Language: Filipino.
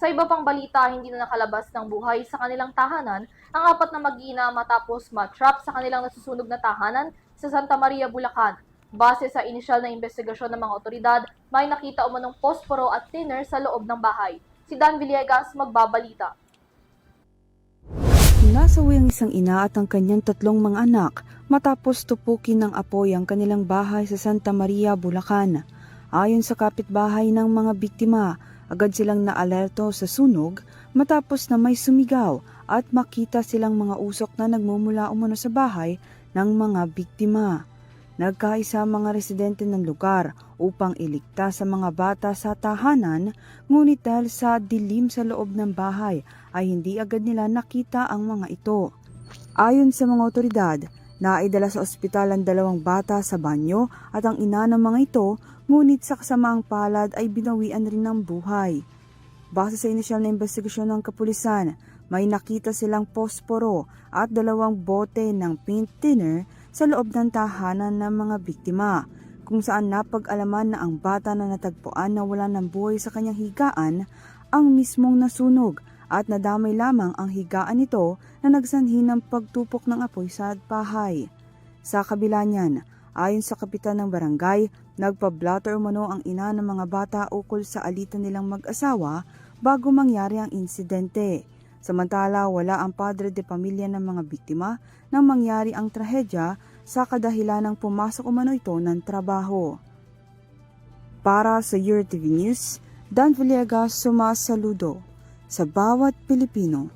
Sa iba pang balita, hindi na nakalabas ng buhay sa kanilang tahanan ang apat na mag-ina matapos matrap sa kanilang nasusunog na tahanan sa Santa Maria, Bulacan. Base sa inisyal na investigasyon ng mga otoridad, may nakita umanong posporo at thinner sa loob ng bahay. Si Dan Villegas magbabalita. Nasawi ang isang ina at ang kanyang tatlong mga anak matapos tupukin ng apoy ang kanilang bahay sa Santa Maria, Bulacan. Ayon sa kapitbahay ng mga biktima, agad silang naalerto sa sunog matapos na may sumigaw at makita silang mga usok na nagmumula umano sa bahay ng mga biktima. Nagkaisa mga residente ng lugar upang iligtas sa mga bata sa tahanan, ngunit dahil sa dilim sa loob ng bahay ay hindi agad nila nakita ang mga ito. Ayon sa mga otoridad, naidala sa ospital ang 2 bata sa banyo at ang ina ng mga ito, ngunit sa kasamaang palad ay binawian rin ng buhay. Base sa inisyal na investigasyon ng kapulisan, may nakita silang posporo at 2 bote ng paint thinner sa loob ng tahanan ng mga biktima, kung saan napag-alaman na ang bata na natagpuan na wala ng buhay sa kanyang higaan ang mismong nasunog at nadamay lamang ang higaan nito na nagsanhi ng pagtupok ng apoy sa bahay. Sa kabila niyan, ayon sa kapitan ng barangay, nagpa-blotter umano ang ina ng mga bata ukol sa alitan nilang mag-asawa bago mangyari ang insidente. Samantala, wala ang padre de pamilya ng mga biktima nang mangyari ang trahedya sa kadahilan ng pumasok umano ito ng trabaho. Para sa URTV News, Dan Villegas sumasaludo sa bawat Pilipino.